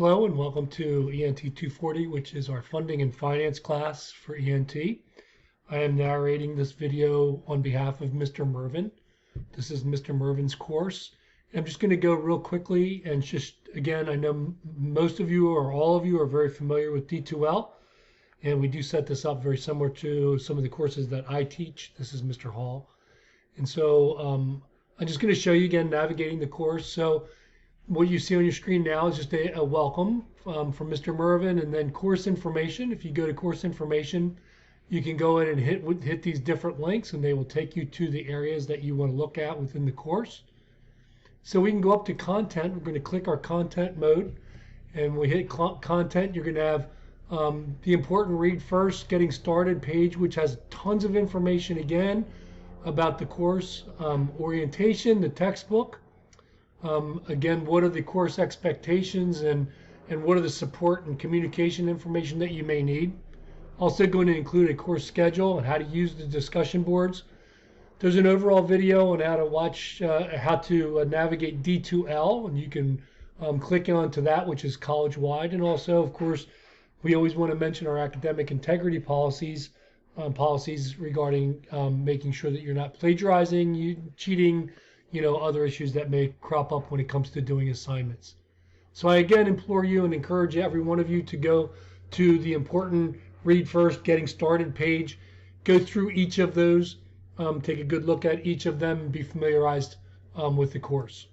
Hello and welcome to ENT 240, which is our funding and finance class for ENT. I am narrating this video on behalf of Mr. Mervin. This is Mr. Mervin's course. I'm just going to go real quickly and just, again, I know most of you or all of you are very familiar with D2L, and we do set this up very similar to some of the courses that I teach. This is Mr. Hall. And so I'm just going to show you again navigating the course. So what you see on your screen now is just a welcome from Mr. Mervin, and then course information. If you go to course information, you can go in and hit these different links, and they will take you to the areas that you want to look at within the course. So we can go up to content. We're going to click our content mode, and we hit content. You're going to have the important read first, getting started page, which has tons of information again about the course, orientation, the textbook. Again, what are the course expectations and what are the support and communication information that you may need. Also going to include a course schedule and how to use the discussion boards. There's an overall video on how to watch, how to navigate D2L, and you can click on to that, which is college-wide. And also, of course, we always want to mention our academic integrity policies, policies regarding making sure that you're not plagiarizing, cheating, other issues that may crop up when it comes to doing assignments. So I again implore you and encourage every one of you to go to the important read first, getting started page, go through each of those, take a good look at each of them, and be familiarized with the course.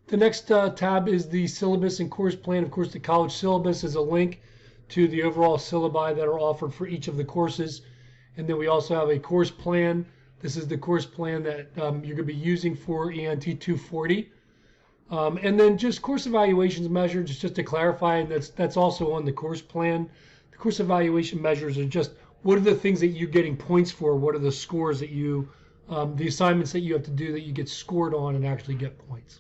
The next tab is the syllabus and course plan. Of course, the college syllabus is a link to the overall syllabi that are offered for each of the courses. And then we also have a course plan. This is the course plan that you're going to be using for ENT 240. And then just course evaluations measures, just to clarify, and that's also on the course plan. The course evaluation measures are just what are the things that you're getting points for, what are the scores that you, the assignments that you have to do that you get scored on and actually get points.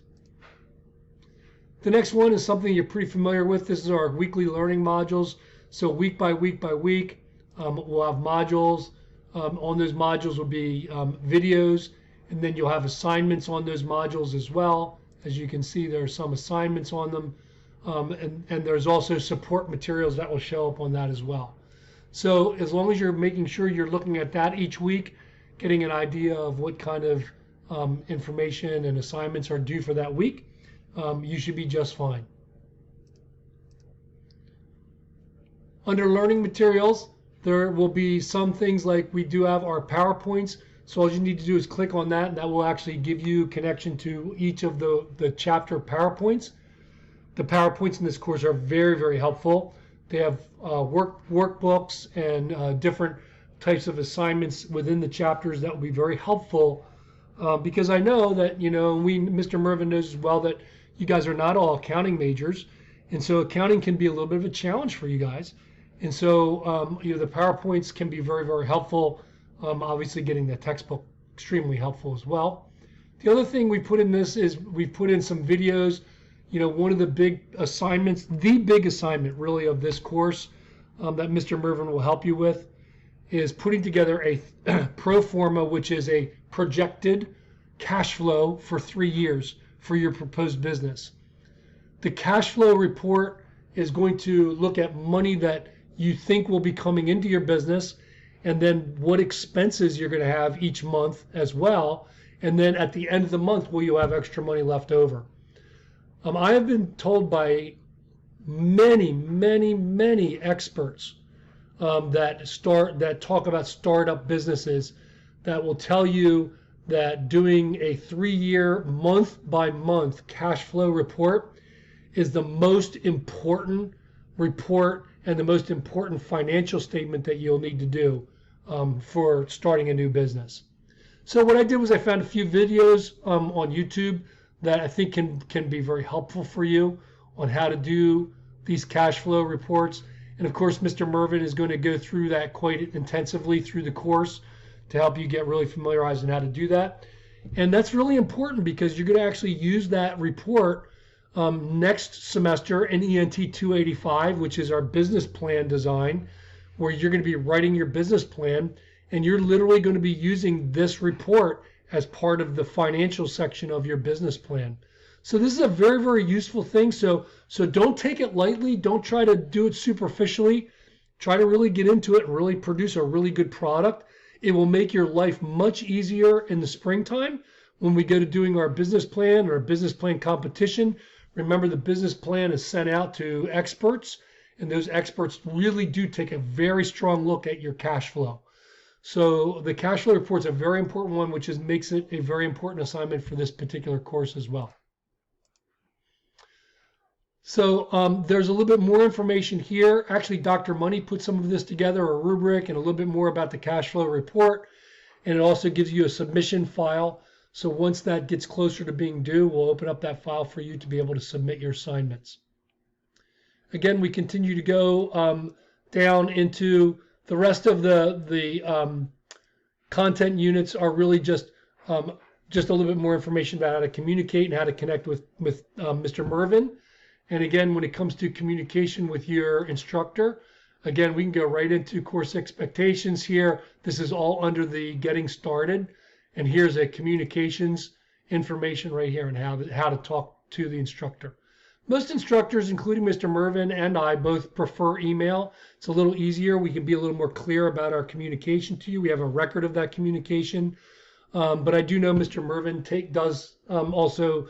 The next one is something you're pretty familiar with. This is our weekly learning modules. So week by week by week, we'll have modules. On those modules will be videos, and then you'll have assignments on those modules as well. As you can see, there are some assignments on them, and there's also support materials that will show up on that as well. So as long as you're making sure you're looking at that each week, getting an idea of what kind of information and assignments are due for that week, you should be just fine. Under learning materials, there will be some things like we do have our PowerPoints. So all you need to do is click on that, and that will actually give you connection to each of the chapter PowerPoints. The PowerPoints in this course are very, very helpful. They have workbooks and different types of assignments within the chapters that will be very helpful because I know that, Mr. Mervin knows as well that you guys are not all accounting majors, and so accounting can be a little bit of a challenge for you guys. And so, the PowerPoints can be very, very helpful. Obviously, getting the textbook extremely helpful as well. The other thing we put in this is we put in some videos. One of the big assignments, the big assignment really of this course that Mr. Mervin will help you with is putting together a pro forma, which is a projected cash flow for 3 years for your proposed business. The cash flow report is going to look at money that you think will be coming into your business, and then what expenses you're going to have each month as well. And then at the end of the month, will you have extra money left over? I have been told by many experts that talk about startup businesses that will tell you that doing a 3-year month-by-month cash flow report is the most important report and the most important financial statement that you'll need to do for starting a new business. So what I did was I found a few videos on YouTube that I think can be very helpful for you on how to do these cash flow reports. And of course, Mr. Mervin is going to go through that quite intensively through the course to help you get really familiarized on how to do that. And that's really important because you're going to actually use that report next semester in ENT 285, which is our business plan design, where you're going to be writing your business plan, and you're literally going to be using this report as part of the financial section of your business plan. So this is a very, very useful thing. So don't take it lightly. Don't try to do it superficially. Try to really get into it and really produce a really good product. It will make your life much easier in the springtime when we go to doing our business plan or a business plan competition. Remember, the business plan is sent out to experts, and those experts really do take a very strong look at your cash flow. So the cash flow report is a very important one, which makes it a very important assignment for this particular course as well. So there's a little bit more information here. Actually, Dr. Money put some of this together, a rubric, and a little bit more about the cash flow report. And it also gives you a submission file. So once that gets closer to being due, we'll open up that file for you to be able to submit your assignments. Again, we continue to go down into the rest of the content units are really just a little bit more information about how to communicate and how to connect with Mr. Mervin. And again, when it comes to communication with your instructor, again, we can go right into course expectations here. This is all under the getting started. And here's a communications information right here on how to talk to the instructor. Most instructors, including Mr. Mervin and I, both prefer email. It's a little easier. We can be a little more clear about our communication to you. We have a record of that communication. But I do know Mr. Mervin does also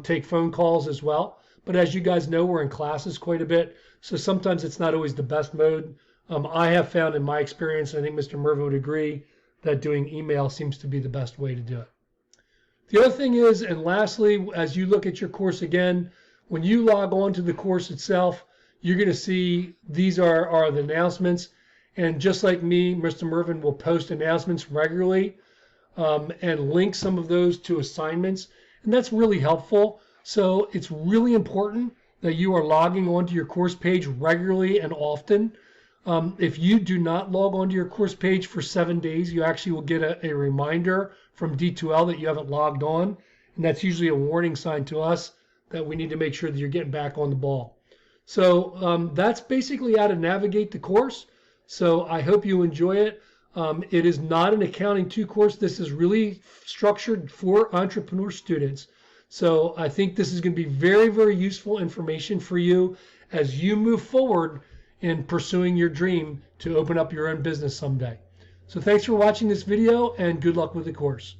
take phone calls as well. But as you guys know, we're in classes quite a bit, so sometimes it's not always the best mode. I have found in my experience, I think Mr. Mervin would agree, that doing email seems to be the best way to do it. The other thing is, and lastly, as you look at your course again, when you log on to the course itself, you're going to see these are the announcements. And just like me, Mr. Mervin will post announcements regularly and link some of those to assignments. And that's really helpful. So it's really important that you are logging onto your course page regularly and often. If you do not log onto your course page for 7 days, you actually will get a reminder from D2L that you haven't logged on. And that's usually a warning sign to us that we need to make sure that you're getting back on the ball. So that's basically how to navigate the course. So I hope you enjoy it. It is not an Accounting 2 course. This is really structured for entrepreneur students. So I think this is going to be very, very useful information for you as you move forward in pursuing your dream to open up your own business someday. So thanks for watching this video and good luck with the course.